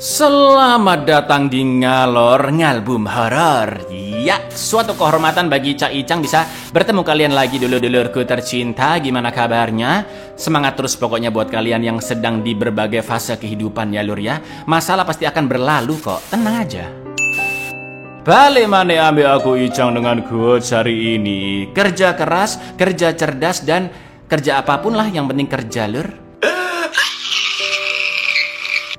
Selamat datang di Ngalor Ngalbum Horor. Ya, suatu kehormatan bagi Cak Icang bisa bertemu kalian lagi dulur-dulurku tercinta. Gimana kabarnya? Semangat terus pokoknya buat kalian yang sedang di berbagai fase kehidupan ya lur ya. Masalah pasti akan berlalu kok, tenang aja. Balik mana ambil aku Icang dengan quotes hari ini. Kerja keras, kerja cerdas, dan kerja apapun lah yang penting kerja lur.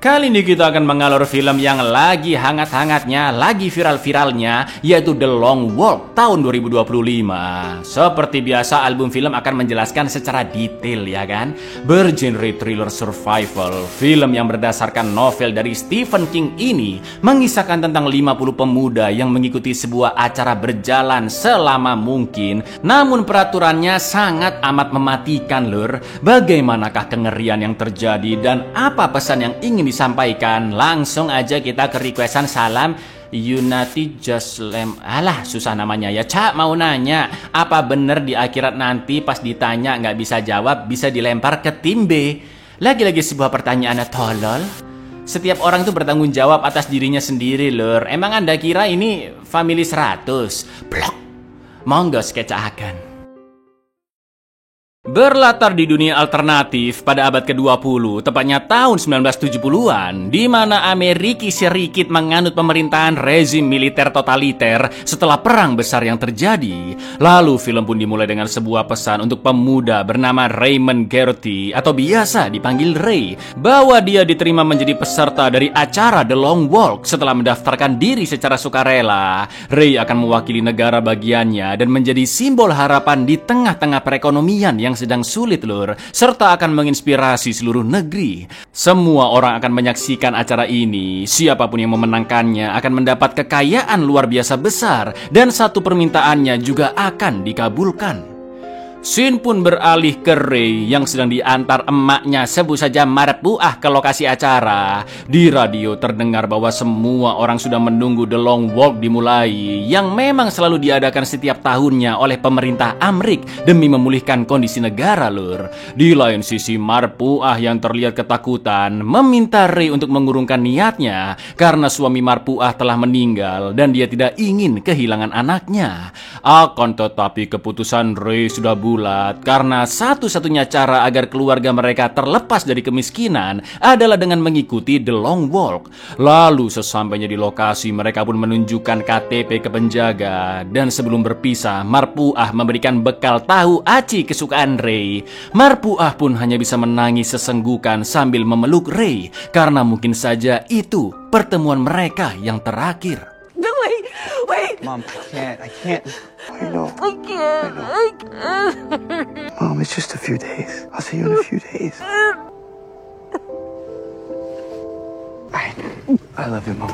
Kali ini kita akan mengalor film yang lagi hangat-hangatnya, lagi viral-viralnya, yaitu The Long Walk tahun 2025. Seperti biasa, album film akan menjelaskan secara detail ya kan, bergenre thriller survival. Film yang berdasarkan novel dari Stephen King ini mengisahkan tentang 50 pemuda yang mengikuti sebuah acara berjalan selama mungkin, namun peraturannya sangat amat mematikan lur. Bagaimanakah kengerian yang terjadi dan apa pesan yang ingin disampaikan? Langsung aja kita ke requestan salam Unity Joslem. Alah susah namanya ya. Cak mau nanya, apa bener di akhirat nanti pas ditanya nggak bisa jawab bisa dilempar ke tim B? Lagi-lagi sebuah pertanyaan tolol. Setiap orang tuh bertanggung jawab atas dirinya sendiri lur. Emang anda kira ini family 100? Blok. Monggo sketsakan. Berlatar di dunia alternatif pada abad ke-20, tepatnya tahun 1970-an, di mana Amerika Serikat menganut pemerintahan rezim militer totaliter setelah perang besar yang terjadi. Lalu film pun dimulai dengan sebuah pesan untuk pemuda bernama Raymond Gertie atau biasa dipanggil Ray, bahwa dia diterima menjadi peserta dari acara The Long Walk setelah mendaftarkan diri secara sukarela. Ray akan mewakili negara bagiannya dan menjadi simbol harapan di tengah-tengah perekonomian yang sedang sulit lur, serta akan menginspirasi seluruh negeri. Semua orang akan menyaksikan acara ini. Siapapun yang memenangkannya akan mendapat kekayaan luar biasa besar dan satu permintaannya juga akan dikabulkan. Scene pun beralih ke Ray yang sedang diantar emaknya, sebut saja Marpuah, ke lokasi acara. Di radio terdengar bahwa semua orang sudah menunggu The Long Walk dimulai, yang memang selalu diadakan setiap tahunnya oleh pemerintah Amrik demi memulihkan kondisi negara lur. Di lain sisi, Marpuah yang terlihat ketakutan meminta Ray untuk mengurungkan niatnya karena suami Marpuah telah meninggal dan dia tidak ingin kehilangan anaknya. Akan tetapi keputusan Ray sudah bulat karena satu-satunya cara agar keluarga mereka terlepas dari kemiskinan adalah dengan mengikuti The Long Walk. Lalu sesampainya di lokasi, mereka pun menunjukkan KTP ke penjaga, dan sebelum berpisah, Marpuah memberikan bekal tahu aci kesukaan Ray. Marpuah pun hanya bisa menangis sesenggukan sambil memeluk Ray karena mungkin saja itu pertemuan mereka yang terakhir. Wait. Mom, I can't. I know. I can't. Mom, it's just a few days. I'll see you in a few days. I love you, Mom.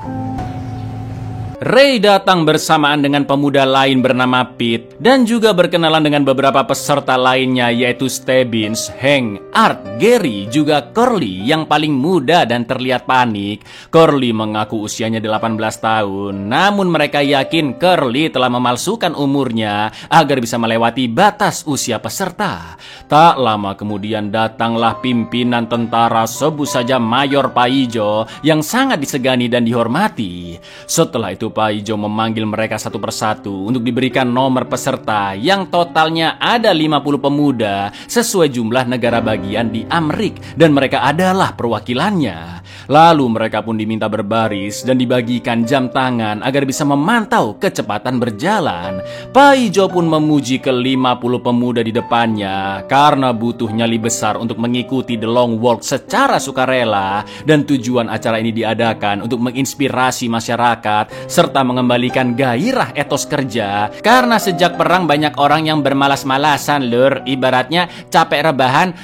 Ray datang bersamaan dengan pemuda lain bernama Pete dan juga berkenalan dengan beberapa peserta lainnya yaitu Stebbins, Hank, Art, Gary, juga Curly yang paling muda dan terlihat panik. Curly mengaku usianya 18 tahun, namun mereka yakin Curly telah memalsukan umurnya agar bisa melewati batas usia peserta. Tak lama kemudian datanglah pimpinan tentara, sebut saja Mayor Paijo, yang sangat disegani dan dihormati. Setelah itu Paijo memanggil mereka satu persatu untuk diberikan nomor peserta yang totalnya ada 50 pemuda sesuai jumlah negara bagian di Amrik dan mereka adalah perwakilannya. Lalu mereka pun diminta berbaris dan dibagikan jam tangan agar bisa memantau kecepatan berjalan. Paijo pun memuji ke 50 pemuda di depannya karena butuh nyali besar untuk mengikuti The Long Walk secara sukarela, dan tujuan acara ini diadakan untuk menginspirasi masyarakat serta mengembalikan gairah etos kerja, karena sejak perang banyak orang yang bermalas-malasan lur, ibaratnya capek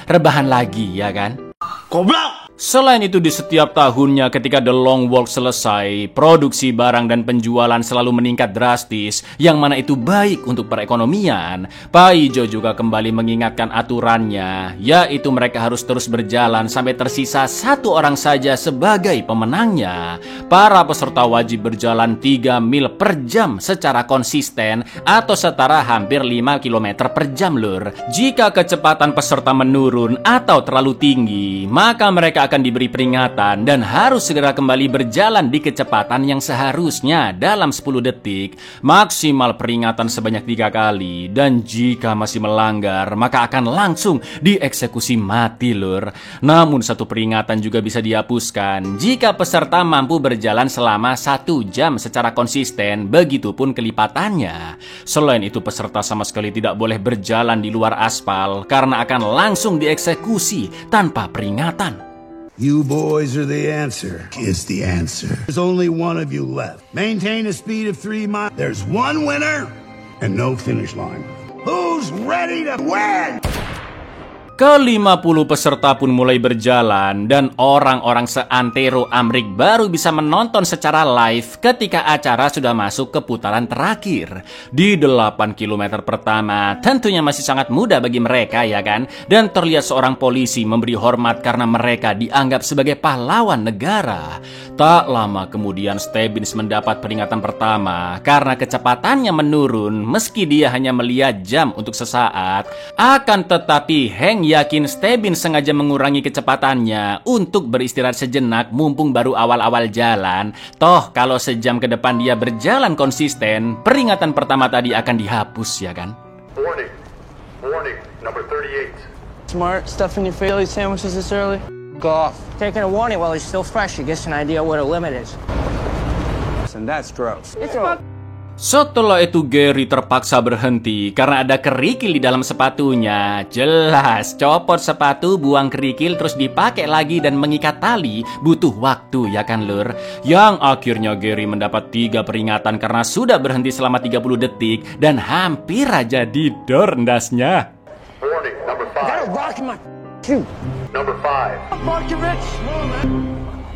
rebahan lagi ya kan. Goblok! Selain itu di setiap tahunnya ketika The Long Walk selesai, produksi barang dan penjualan selalu meningkat drastis, yang mana itu baik untuk perekonomian. Paijo juga kembali mengingatkan aturannya, yaitu mereka harus terus berjalan sampai tersisa satu orang saja sebagai pemenangnya. Para peserta wajib berjalan 3 mil per jam secara konsisten atau setara hampir 5 km per jam lur. Jika kecepatan peserta menurun atau terlalu tinggi, maka mereka mereka akan diberi peringatan dan harus segera kembali berjalan di kecepatan yang seharusnya dalam 10 detik, maksimal peringatan sebanyak 3 kali, dan jika masih melanggar maka akan langsung dieksekusi mati lur. Namun satu peringatan juga bisa dihapuskan jika peserta mampu berjalan selama 1 jam secara konsisten, begitupun kelipatannya. Selain itu peserta sama sekali tidak boleh berjalan di luar aspal karena akan langsung dieksekusi tanpa peringatan. You boys are the answer. Is the answer. There's only one of you left. Maintain a speed of 3 miles. There's one winner and no finish line. Who's ready to win? Ke-50 peserta pun mulai berjalan dan orang-orang seantero Amrik baru bisa menonton secara live ketika acara sudah masuk ke putaran terakhir. Di 8 km pertama tentunya masih sangat mudah bagi mereka ya kan, dan terlihat seorang polisi memberi hormat karena mereka dianggap sebagai pahlawan negara. Tak lama kemudian Stebbins mendapat peringatan pertama karena kecepatannya menurun meski dia hanya melihat jam untuk sesaat. Akan tetapi Hank yakin Stebbins sengaja mengurangi kecepatannya untuk beristirahat sejenak mumpung baru awal-awal jalan. Toh kalau sejam ke depan dia berjalan konsisten, peringatan pertama tadi akan dihapus ya kan? Warning, number 38. Smart, stuffing your Philly sandwiches this early? Go off. Taking a warning while he's still fresh, he gets an idea what a limit is. And that's gross. Setelah itu Gary terpaksa berhenti karena ada kerikil di dalam sepatunya. Jelas, copot sepatu, buang kerikil, terus dipakai lagi dan mengikat tali butuh waktu ya kan lur. Yang akhirnya Gary mendapat 3 peringatan karena sudah berhenti selama 30 detik dan hampir aja didor ndasnya. Warning, number 5. Number 5.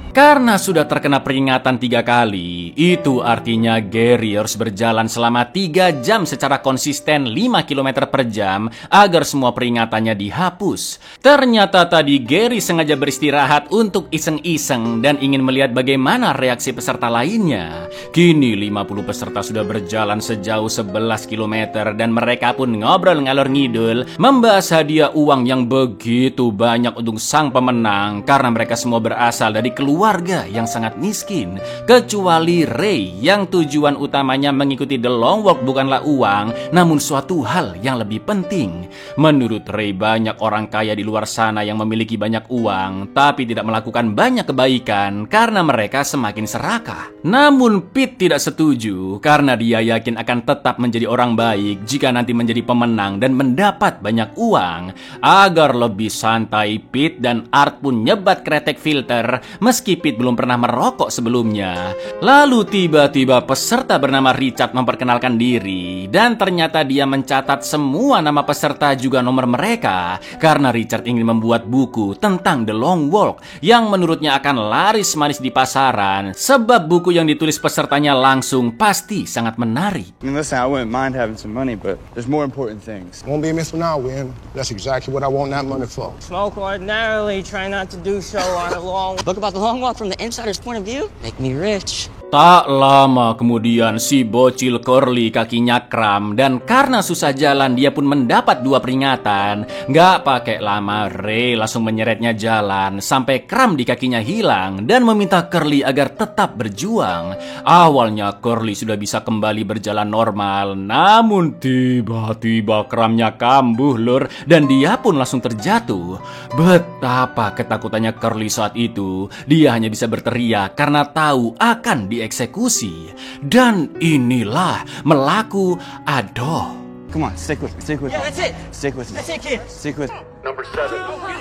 Karena sudah terkena peringatan 3 kali, itu artinya Gary harus berjalan selama 3 jam secara konsisten 5 km per jam agar semua peringatannya dihapus. Ternyata tadi Gary sengaja beristirahat untuk iseng-iseng dan ingin melihat bagaimana reaksi peserta lainnya. Kini 50 peserta sudah berjalan sejauh 11 km dan mereka pun ngobrol ngalor ngidul membahas hadiah uang yang begitu banyak untuk sang pemenang karena mereka semua berasal dari keluarga yang sangat miskin, kecuali Ray yang tujuan utamanya mengikuti The Long Walk bukanlah uang, namun suatu hal yang lebih penting. Menurut Ray, banyak orang kaya di luar sana yang memiliki banyak uang tapi tidak melakukan banyak kebaikan karena mereka semakin serakah. Namun Pete tidak setuju karena dia yakin akan tetap menjadi orang baik jika nanti menjadi pemenang dan mendapat banyak uang. Agar lebih santai, Pete dan Art pun nyebat kretek filter meski Pete belum pernah merokok sebelumnya. Lalu tiba-tiba peserta bernama Richard memperkenalkan diri dan ternyata dia mencatat semua nama peserta juga nomor mereka karena Richard ingin membuat buku tentang The Long Walk yang menurutnya akan laris manis di pasaran sebab buku yang ditulis pesertanya langsung pasti sangat menarik. I mean, listen, I wouldn't mind having some money, but there's more important things. Won't be amiss now, Win. That's exactly what I want that money for. Smoke ordinarily, try not to do so on a long... Book about the long walk from the insider's point of view? Make me rich. Tak lama kemudian si bocil Curly kakinya kram dan karena susah jalan dia pun mendapat 2 peringatan. Gak pakai lama Ray langsung menyeretnya jalan sampai kram di kakinya hilang dan meminta Curly agar tetap berjuang. Awalnya Curly sudah bisa kembali berjalan normal, namun tiba-tiba kramnya kambuh lur dan dia pun langsung terjatuh. Betapa ketakutannya Curly saat itu, dia hanya bisa berteriak karena tahu akan dieksekusi. Dan inilah melaku adoh. Come on, stick with me, stick with me. Yeah, that's it. Stick with me. That's it, kid. Stick with me. Number 7.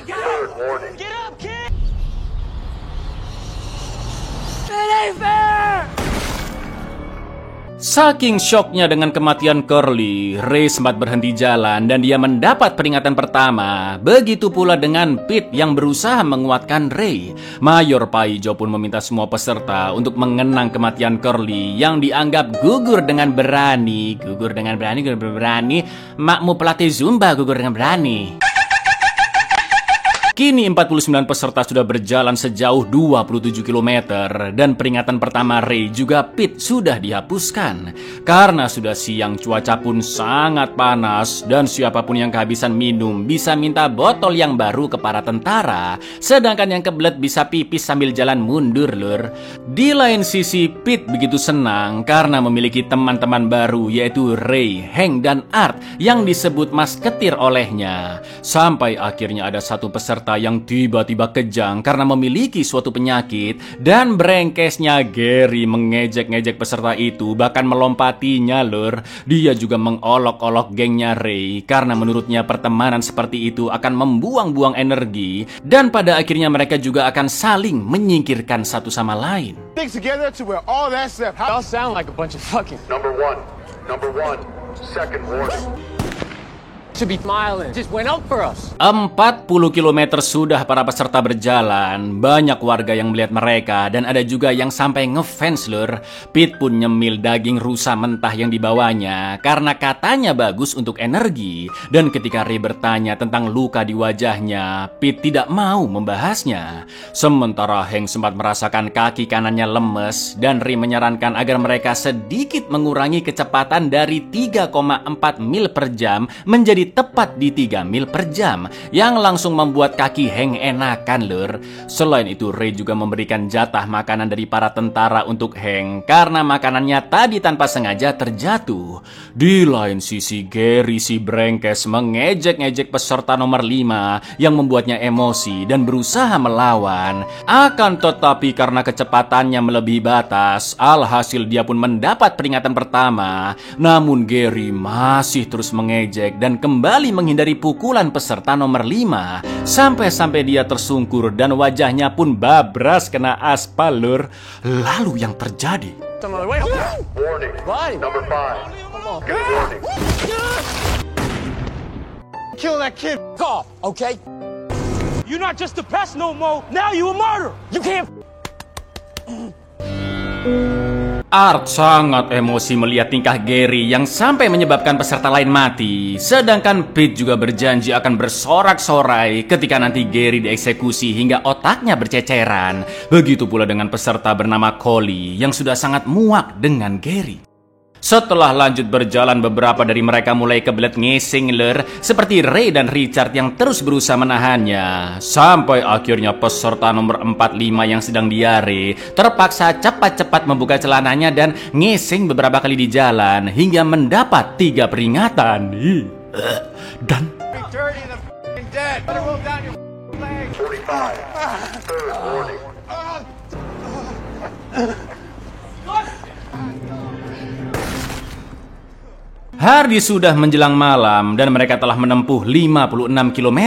Third warning. Get up, kid! It ain't fair! Saking syoknya dengan kematian Curly, Ray sempat berhenti jalan dan dia mendapat peringatan pertama. Begitu pula dengan Pete yang berusaha menguatkan Ray. Mayor Paijo pun meminta semua peserta untuk mengenang kematian Curly yang dianggap gugur dengan berani. Gugur dengan berani. Makmu pelatih Zumba gugur dengan berani. Kini 49 peserta sudah berjalan sejauh 27 km dan peringatan pertama Ray juga Pete sudah dihapuskan. Karena sudah siang, cuaca pun sangat panas dan siapapun yang kehabisan minum bisa minta botol yang baru ke para tentara, sedangkan yang kebelet bisa pipis sambil jalan mundur lur. Di lain sisi, Pete begitu senang karena memiliki teman-teman baru yaitu Ray, Hank, dan Art yang disebut masketir olehnya. Sampai akhirnya ada satu peserta yang tiba-tiba kejang karena memiliki suatu penyakit dan brengkesnya Gary mengejek-ngejek peserta itu, bahkan melompatinya lur. Dia juga mengolok-olok gengnya Ray karena menurutnya pertemanan seperti itu akan membuang-buang energi dan pada akhirnya mereka juga akan saling menyingkirkan satu sama lain. Number one, second warning. 40 km sudah para peserta berjalan. Banyak warga yang melihat mereka dan ada juga yang sampai ngefans lur. Pete pun nyemil daging rusa mentah yang dibawanya karena katanya bagus untuk energi. Dan ketika Ray bertanya tentang luka di wajahnya, Pete tidak mau membahasnya. Sementara Hank sempat merasakan kaki kanannya lemes dan Ray menyarankan agar mereka sedikit mengurangi kecepatan dari 3,4 mil per jam menjadi tepat di 3 mil per jam, yang langsung membuat kaki Hank enakan lur. Selain itu, Ray juga memberikan jatah makanan dari para tentara untuk Hank karena makanannya tadi tanpa sengaja terjatuh. Di lain sisi, Gary si brengkes mengejek-ngejek peserta nomor 5 yang membuatnya emosi dan berusaha melawan. Akan tetapi karena kecepatannya melebihi batas, alhasil dia pun mendapat peringatan pertama. Namun Gary masih terus mengejek dan kembali menghindari pukulan peserta nomor 5 sampai-sampai dia tersungkur dan wajahnya pun babras kena aspal lur. Lalu yang terjadi, Warning. Number 5. Second warning. Kill that kid off, okay? You're not just a pest no more. Now you a murderer. You can't. Art sangat emosi melihat tingkah Gary yang sampai menyebabkan peserta lain mati. Sedangkan Pete juga berjanji akan bersorak-sorai ketika nanti Gary dieksekusi hingga otaknya berceceran. Begitu pula dengan peserta bernama Collie yang sudah sangat muak dengan Gary. Setelah lanjut berjalan, beberapa dari mereka mulai kebelet ngesing lur, seperti Ray dan Richard yang terus berusaha menahannya. Sampai akhirnya peserta nomor 45 yang sedang diare terpaksa cepat-cepat membuka celananya dan ngesing beberapa kali di jalan hingga mendapat 3 peringatan. Dan 45. Third warning. hari sudah menjelang malam dan mereka telah menempuh 56 km.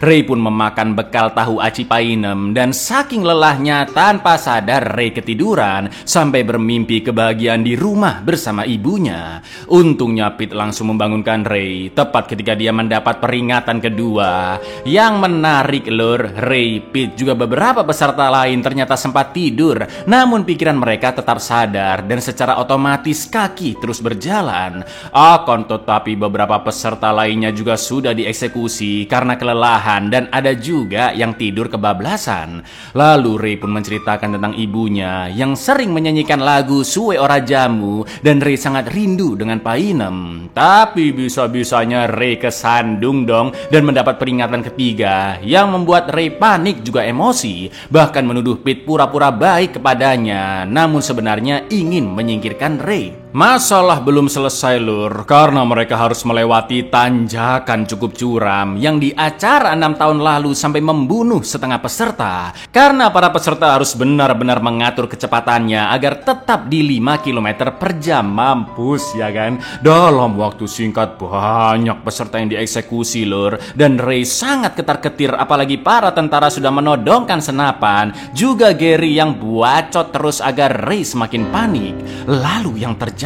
Ray pun memakan bekal tahu aci painem dan saking lelahnya tanpa sadar Ray ketiduran sampai bermimpi kebahagiaan di rumah bersama ibunya. Untungnya Pete langsung membangunkan Ray tepat ketika dia mendapat peringatan kedua. Yang menarik lur, Ray, Pete juga beberapa peserta lain ternyata sempat tidur, namun pikiran mereka tetap sadar dan secara otomatis kaki terus berjalan. Akan tetapi beberapa peserta lainnya juga sudah dieksekusi karena kelelahan dan ada juga yang tidur kebablasan. Lalu Ray pun menceritakan tentang ibunya yang sering menyanyikan lagu Suwe Ora Jamu dan Ray sangat rindu dengan painem. Tapi bisa-bisanya Ray kesandung dong dan mendapat peringatan ketiga yang membuat Ray panik juga emosi, bahkan menuduh Pete pura-pura baik kepadanya namun sebenarnya ingin menyingkirkan Ray. Masalah belum selesai lur, karena mereka harus melewati tanjakan cukup curam yang di acara 6 tahun lalu sampai membunuh setengah peserta. Karena para peserta harus benar-benar mengatur kecepatannya agar tetap di 5 km per jam. Mampus ya kan? Dalam waktu singkat banyak peserta yang dieksekusi lur. Dan Ray sangat ketar-ketir apalagi para tentara sudah menodongkan senapan. Juga Gary yang bacot terus agar Ray semakin panik. Lalu yang terjadi,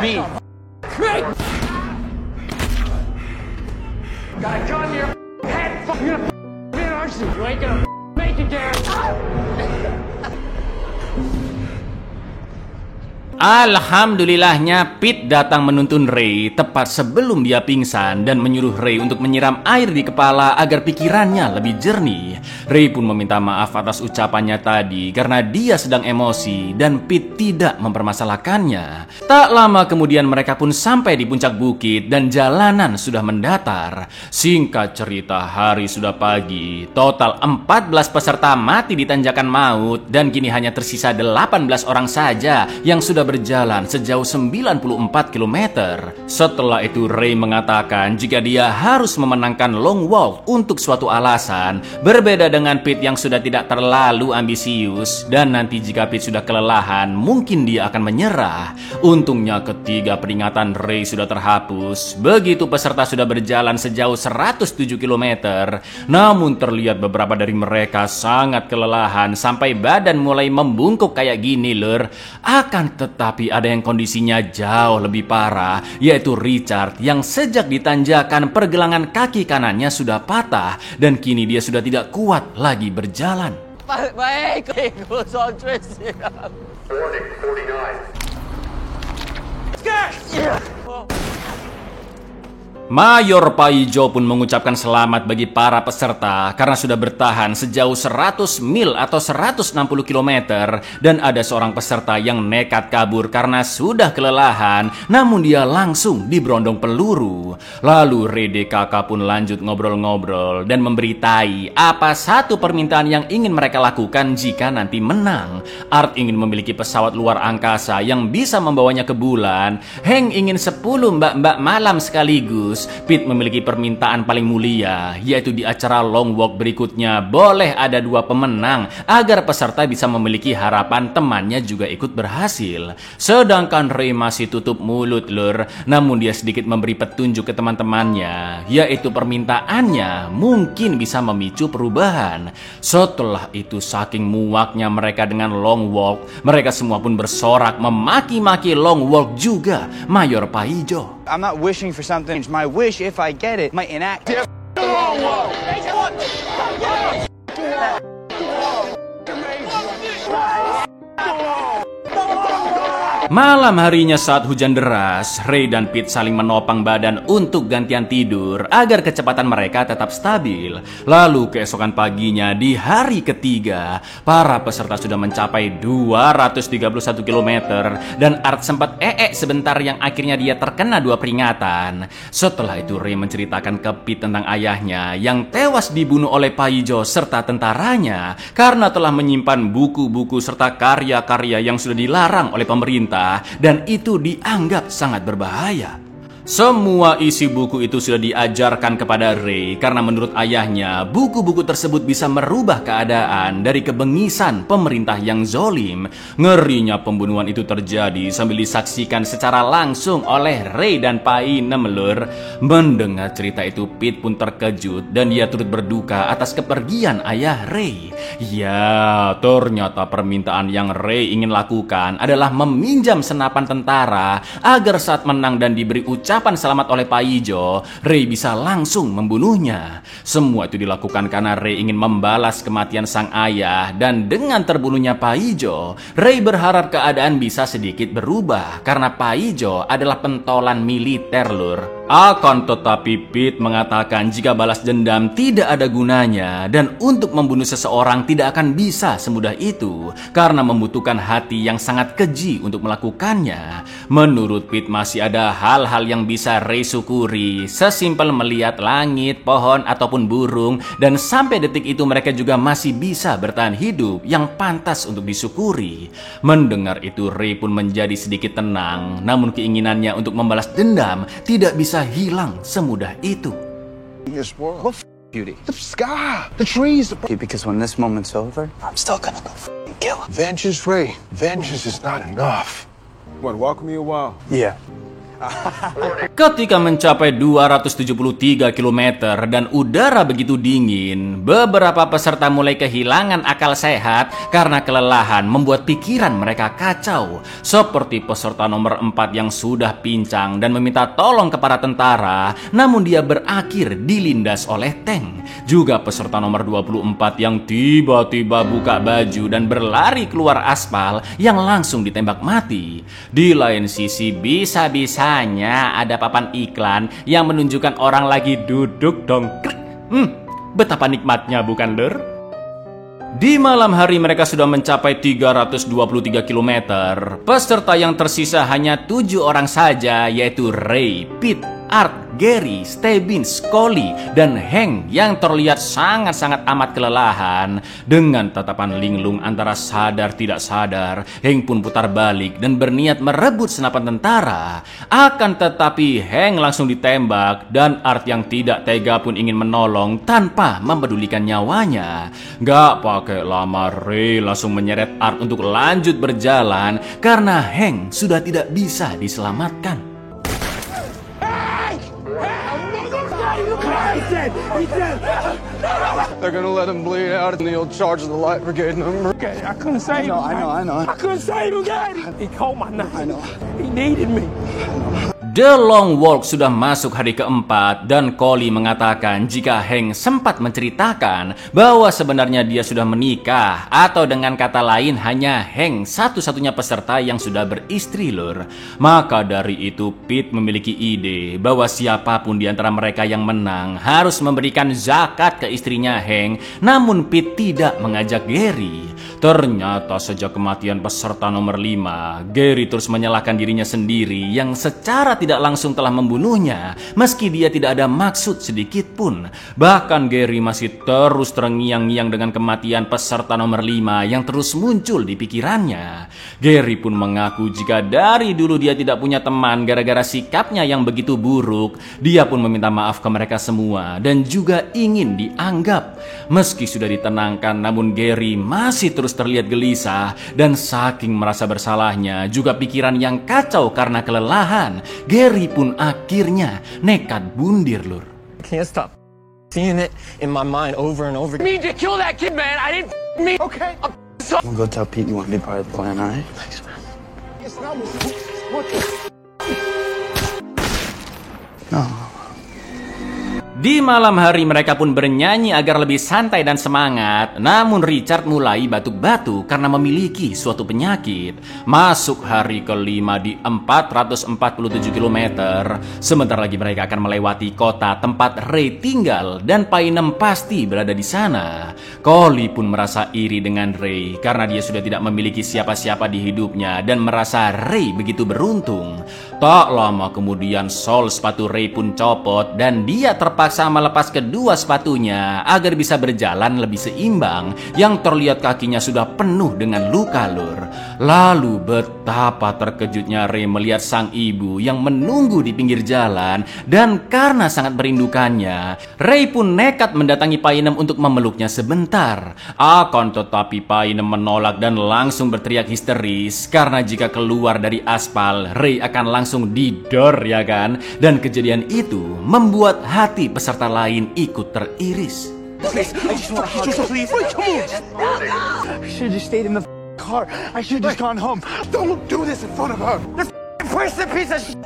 Me. Great. Got a gun in your head. You're gonna you ain't gonna make it, Gary. Alhamdulillahnya Pete datang menuntun Ray tepat sebelum dia pingsan dan menyuruh Ray untuk menyiram air di kepala agar pikirannya lebih jernih. Ray pun meminta maaf atas ucapannya tadi karena dia sedang emosi dan Pete tidak mempermasalahkannya. Tak lama kemudian mereka pun sampai di puncak bukit dan jalanan sudah mendatar. Singkat cerita, hari sudah pagi. Total 14 peserta mati di tanjakan maut dan kini hanya tersisa 18 orang saja yang sudah berjalan sejauh 94 km. Setelah itu Ray mengatakan jika dia harus memenangkan long walk untuk suatu alasan, berbeda dengan Pete yang sudah tidak terlalu ambisius, dan nanti jika Pete sudah kelelahan mungkin dia akan menyerah. Untungnya ketiga peringatan Ray sudah terhapus. Begitu peserta sudah berjalan sejauh 107 km, namun terlihat beberapa dari mereka sangat kelelahan sampai badan mulai membungkuk kayak gini lur. Akan tetapi ada yang kondisinya jauh lebih parah, yaitu Richard yang sejak ditanjakan pergelangan kaki kanannya sudah patah dan kini dia sudah tidak kuat lagi berjalan. Baik, gue Sontres. Warning, 49. Mayor Paijo pun mengucapkan selamat bagi para peserta karena sudah bertahan sejauh 100 mil atau 160 km dan ada seorang peserta yang nekat kabur karena sudah kelelahan, namun dia langsung diberondong peluru. Lalu Rede kakak pun lanjut ngobrol-ngobrol dan memberitai apa satu permintaan yang ingin mereka lakukan jika nanti menang. Art ingin memiliki pesawat luar angkasa yang bisa membawanya ke bulan. Hank ingin 10 mbak-mbak malam sekaligus. Pete memiliki permintaan paling mulia, yaitu di acara long walk berikutnya boleh ada 2 pemenang agar peserta bisa memiliki harapan temannya juga ikut berhasil. Sedangkan Ray masih tutup mulut lur, namun dia sedikit memberi petunjuk ke teman-temannya, yaitu permintaannya mungkin bisa memicu perubahan. Setelah itu saking muaknya mereka dengan long walk, mereka semua pun bersorak memaki-maki long walk juga Mayor Paijo. I'm not wishing for something. My wish, if I get it, might enact. Malam harinya saat hujan deras, Ray dan Pete saling menopang badan untuk gantian tidur agar kecepatan mereka tetap stabil. Lalu keesokan paginya di hari ketiga, para peserta sudah mencapai 231 km dan Art sempat sebentar yang akhirnya dia terkena 2 peringatan. Setelah itu Ray menceritakan ke Pete tentang ayahnya yang tewas dibunuh oleh Paijo serta tentaranya karena telah menyimpan buku-buku serta karya-karya yang sudah dilarang oleh pemerintah. Dan itu dianggap sangat berbahaya. Semua isi buku itu sudah diajarkan kepada Ray karena menurut ayahnya buku-buku tersebut bisa merubah keadaan dari kebengisan pemerintah yang zolim. Ngerinya pembunuhan itu terjadi sambil disaksikan secara langsung oleh Ray dan Pai Nemelur. Mendengar cerita itu Pete pun terkejut dan dia turut berduka atas kepergian ayah Ray. Ya, ternyata permintaan yang Ray ingin lakukan adalah meminjam senapan tentara agar saat menang dan diberi ucapan selamat oleh Paijo, Ray bisa langsung membunuhnya. Semua itu dilakukan karena Ray ingin membalas kematian sang ayah, dan dengan terbunuhnya Paijo, Ray berharap keadaan bisa sedikit berubah karena Paijo adalah pentolan militer lur. Akan tetapi Pete mengatakan jika balas dendam tidak ada gunanya dan untuk membunuh seseorang tidak akan bisa semudah itu karena membutuhkan hati yang sangat keji untuk melakukannya. Menurut Pete masih ada hal-hal yang bisa Ray syukuri, sesimpel melihat langit, pohon, ataupun burung, dan sampai detik itu mereka juga masih bisa bertahan hidup yang pantas untuk disyukuri. Mendengar itu Ray pun menjadi sedikit tenang, namun keinginannya untuk membalas dendam tidak bisa hilang semudah itu. What beauty? The sky, the trees. Because when this moment's over, I'm still gonna go kill him. Vengeance, Ray. Vengeance is not enough. What, welcome me a while? Yeah. Ketika mencapai 273 km dan udara begitu dingin, beberapa peserta mulai kehilangan akal sehat karena kelelahan membuat pikiran mereka kacau. Seperti peserta nomor 4 yang sudah pincang dan meminta tolong kepada tentara, namun dia berakhir dilindas oleh tank. Juga peserta nomor 24 yang tiba-tiba buka baju dan berlari keluar aspal yang langsung ditembak mati. Di lain sisi, bisa-bisanya ada papan iklan yang menunjukkan orang lagi duduk dongkrik. Betapa nikmatnya, bukan, Lur? Di malam hari mereka sudah mencapai 323 km. Peserta yang tersisa hanya 7 orang saja, yaitu Ray, Pete, Art, Gary, Stebbins, Collie, dan Hank yang terlihat sangat-sangat amat kelelahan. Dengan tatapan linglung antara sadar tidak sadar, Hank pun putar balik dan berniat merebut senapan tentara. Akan tetapi Hank langsung ditembak dan Art yang tidak tega pun ingin menolong tanpa mempedulikan nyawanya. Gak pakai lama, Ray langsung menyeret Art untuk lanjut berjalan karena Hank sudah tidak bisa diselamatkan. They're gonna let him bleed out and he'll charge the light brigade number. Okay, I couldn't save him. I know. I couldn't save him, Dad. He called my name. I know. He needed me. The Long Walk sudah masuk hari keempat dan Collie mengatakan jika Hank sempat menceritakan bahwa sebenarnya dia sudah menikah, atau dengan kata lain hanya Hank satu-satunya peserta yang sudah beristri, Lur. Maka dari itu Pete memiliki ide bahwa siapapun di antara mereka yang menang harus memberikan zakat ke istrinya Hank, namun Pete tidak mengajak Gary. Ternyata sejak kematian peserta nomor 5, Gary terus menyalahkan dirinya sendiri yang secara tidak langsung telah membunuhnya, meski dia tidak ada maksud sedikit pun. Bahkan Gary masih terus terngiang-ngiang dengan kematian peserta nomor 5 yang terus muncul di pikirannya. Gary pun mengaku jika dari dulu dia tidak punya teman gara-gara sikapnya yang begitu buruk. Dia pun meminta maaf ke mereka semua dan juga ingin dianggap. Meski sudah ditenangkan, namun Gary masih terus terlihat gelisah dan saking merasa bersalahnya juga pikiran yang kacau karena kelelahan, Gary pun akhirnya nekat bundir, Lur. Can't stop seeing it in my mind over and over. Me to kill that kid, man. I didn't mean. Okay. I'm gonna go tell Pete you want to be part of the plan, alright? Thanks, man. No. Di malam hari mereka pun bernyanyi agar lebih santai dan semangat. Namun Richard mulai batuk-batuk karena memiliki suatu penyakit. Masuk hari kelima di 447 km. Sebentar lagi mereka akan melewati kota tempat Ray tinggal dan Painem pasti berada di sana. Collie pun merasa iri dengan Ray karena dia sudah tidak memiliki siapa-siapa di hidupnya dan merasa Ray begitu beruntung. Tak lama kemudian sol sepatu Ray pun copot dan dia terpaksa melepas kedua sepatunya agar bisa berjalan lebih seimbang. Yang terlihat kakinya sudah penuh dengan luka, Lur. Lalu betapa terkejutnya Ray melihat sang ibu yang menunggu di pinggir jalan, dan karena sangat merindukannya, Ray pun nekat mendatangi Painem untuk memeluknya sebentar. Akan tetapi Painem menolak dan langsung berteriak histeris karena jika keluar dari aspal Ray akan langsung didor, ya kan? Dan kejadian itu membuat hati peserta lain ikut teriris. Please, I just want to hug you. Please, come on. I should have just stayed in the car. I should have just gone home. Don't do this in front of her. This person piece of shit.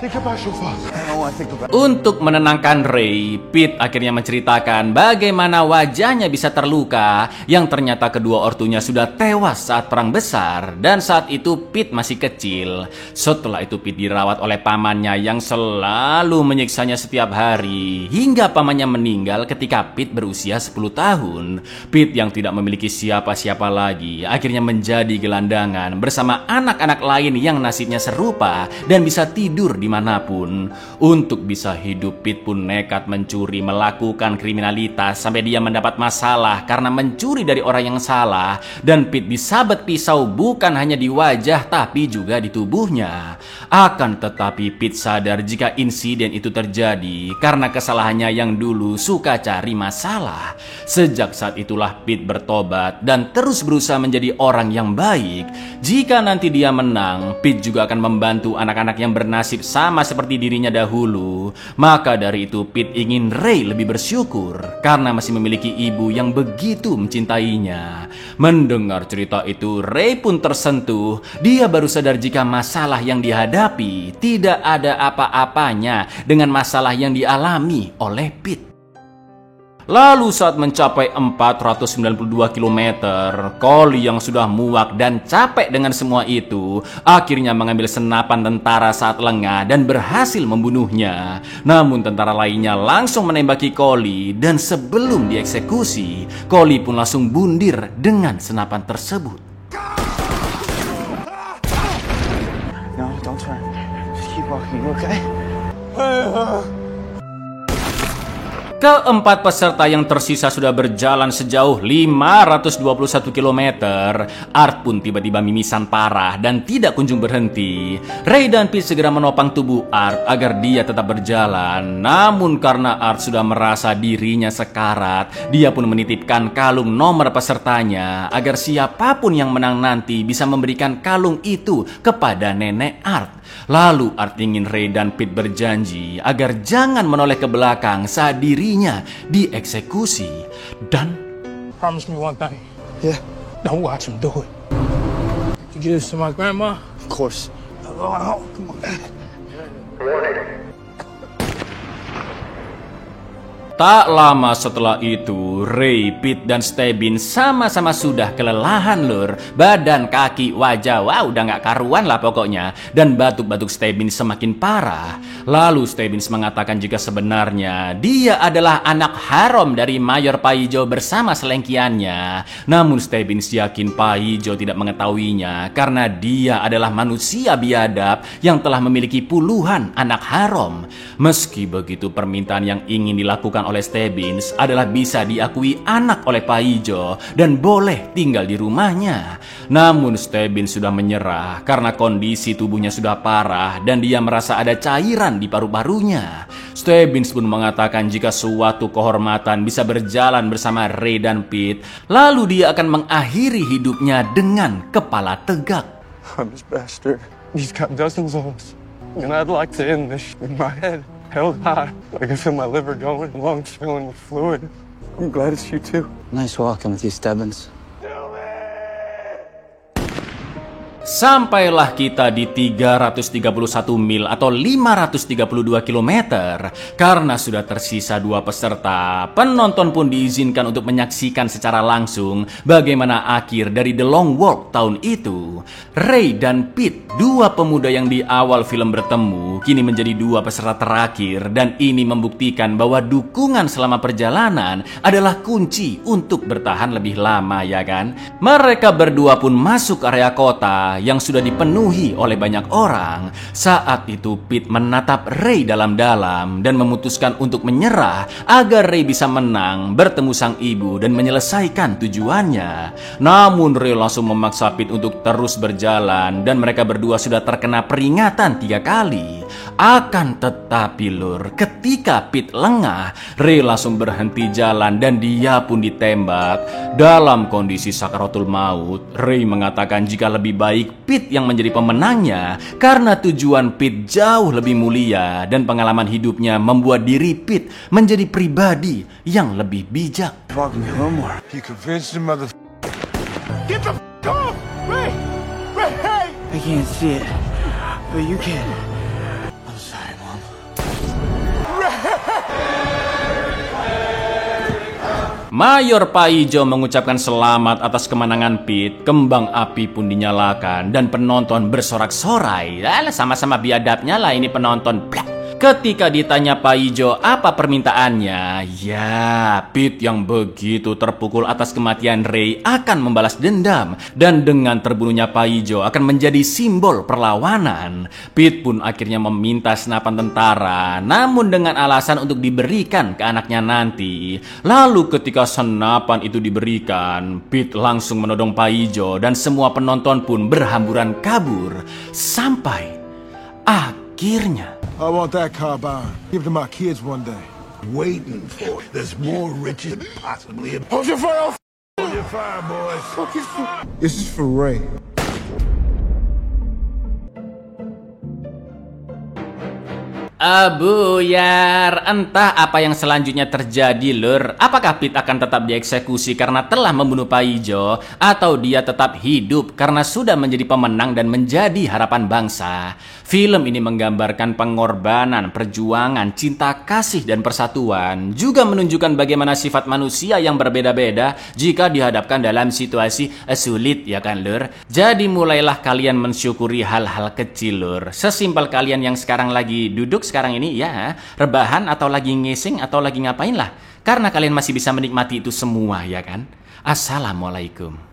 Think about your father. I don't want to think about. Untuk menenangkan Ray, Pete akhirnya menceritakan bagaimana wajahnya bisa terluka, yang ternyata kedua ortunya sudah tewas saat perang besar, dan saat itu Pete masih kecil. Setelah itu Pete dirawat oleh pamannya yang selalu menyiksanya setiap hari, hingga pamannya meninggal ketika Pete berusia 10 tahun. Pete yang tidak memiliki siapa-siapa lagi akhirnya menjadi gelandangan bersama anak-anak lain yang nasibnya serupa dan bisa tidur di dimanapun. Untuk bisa hidup, Pete pun nekat mencuri, melakukan kriminalitas sampai dia mendapat masalah karena mencuri dari orang yang salah. Dan Pete disabet pisau bukan hanya di wajah tapi juga di tubuhnya. Akan tetapi Pete sadar jika insiden itu terjadi karena kesalahannya yang dulu suka cari masalah. Sejak saat itulah Pete bertobat dan terus berusaha menjadi orang yang baik. Jika nanti dia menang, Pete juga akan membantu anak-anak yang bernasib sama seperti dirinya dahulu. Maka dari itu Pete ingin Ray lebih bersyukur karena masih memiliki ibu yang begitu mencintainya. Mendengar cerita itu, Ray pun tersentuh. Dia baru sadar jika masalah yang dihadapi tidak ada apa-apanya dengan masalah yang dialami oleh Pete. Lalu saat mencapai 492 km, Collie yang sudah muak dan capek dengan semua itu akhirnya mengambil senapan tentara saat lengah dan berhasil membunuhnya. Namun tentara lainnya langsung menembaki Collie dan sebelum dieksekusi, Collie pun langsung bundir dengan senapan tersebut. No, don't turn. Just keep walking, okay? Keempat peserta yang tersisa sudah berjalan sejauh 521 km. Art pun tiba-tiba mimisan parah dan tidak kunjung berhenti. Ray dan Pete segera menopang tubuh Art agar dia tetap berjalan. Namun karena Art sudah merasa dirinya sekarat, dia pun menitipkan kalung nomor pesertanya agar siapapun yang menang nanti bisa memberikan kalung itu kepada nenek Art. Lalu Art ingin Ray dan Pete berjanji agar jangan menoleh ke belakang saat dirinya dieksekusi. Dan Promise me one thing. Yeah, Don't watch him do it. You give this to my grandma? of course. Oh, come on. Warning. tak lama setelah itu, Ray, Pete, dan Stebbins sama-sama sudah kelelahan lur. Badan, kaki, wajah, wah udah gak karuan lah pokoknya. Dan batuk-batuk Stebbins semakin parah. Lalu Stebbins mengatakan jika sebenarnya dia adalah anak haram dari Mayor Paijo bersama selengkiannya. Namun Stebbins yakin Paijo tidak mengetahuinya karena dia adalah manusia biadab yang telah memiliki puluhan anak haram. Meski begitu, permintaan yang ingin dilakukan oleh Stebbins adalah bisa diakui anak oleh Paijo dan boleh tinggal di rumahnya. Namun Stebbins sudah menyerah karena kondisi tubuhnya sudah parah dan dia merasa ada cairan di paru-parunya. Stebbins pun mengatakan jika suatu kehormatan bisa berjalan bersama Ray dan Pete, lalu dia akan mengakhiri hidupnya dengan kepala tegak. I'm this bastard. He's got dozens of us. And I'd like to end this in my head, held high. I can feel my liver going, lungs filling with fluid. I'm glad it's you too. Nice walking with you, Stebbins. Sampailah kita di 331 mil atau 532 km. Karena sudah tersisa 2 peserta, penonton pun diizinkan untuk menyaksikan secara langsung bagaimana akhir dari The Long Walk tahun itu. Ray dan Pete, 2 pemuda yang di awal film bertemu, kini menjadi 2 peserta terakhir. Dan ini membuktikan bahwa dukungan selama perjalanan adalah kunci untuk bertahan lebih lama, ya kan? Mereka berdua pun masuk area kota yang sudah dipenuhi oleh banyak orang. Saat itu Pete menatap Ray dalam-dalam dan memutuskan untuk menyerah agar Ray bisa menang, bertemu sang ibu dan menyelesaikan tujuannya. Namun Ray langsung memaksa Pete untuk terus berjalan dan mereka berdua sudah terkena peringatan 3 kali. Akan tetapi lur, ketika Pete lengah, Ray langsung berhenti jalan dan dia pun ditembak. Dalam kondisi sakaratul maut, Ray mengatakan jika lebih baik Pete yang menjadi pemenangnya karena tujuan Pete jauh lebih mulia dan pengalaman hidupnya membuat diri Pete menjadi pribadi yang lebih bijak. Fuck me a little more. You convinced him, mother. Get the off! Ray! Ray! I can't see it, but you can. I'm sorry, Mom. Mayor Paijo mengucapkan selamat atas kemenangan Pete. Kembang api pun dinyalakan dan penonton bersorak-sorai. Sama-sama biadabnya lah ini penonton. Ketika ditanya Paijo apa permintaannya, ya, Pete yang begitu terpukul atas kematian Ray akan membalas dendam. Dan dengan terbunuhnya Paijo akan menjadi simbol perlawanan. Pete pun akhirnya meminta senapan tentara, namun dengan alasan untuk diberikan ke anaknya nanti. Lalu ketika senapan itu diberikan, Pete langsung menodong Paijo dan semua penonton pun berhamburan kabur. Sampai akhirnya I want that carbine. Give it to my kids one day. Waiting for it. There's more riches than possibly. Hold your fire! Hold your fire, boys. This is for Ray. Buyar, entah apa yang selanjutnya terjadi, Lur. Apakah Pete akan tetap dieksekusi karena telah membunuh Paijo, atau dia tetap hidup karena sudah menjadi pemenang dan menjadi harapan bangsa? Film ini menggambarkan pengorbanan, perjuangan, cinta kasih, dan persatuan. Juga menunjukkan bagaimana sifat manusia yang berbeda-beda jika dihadapkan dalam situasi sulit, ya kan, Lur? Jadi mulailah kalian mensyukuri hal-hal kecil, Lur. Sesimpel kalian yang sekarang lagi duduk sekarang ini, ya, rebahan atau lagi ngising atau lagi ngapain lah. Karena kalian masih bisa menikmati itu semua, ya kan? Assalamualaikum.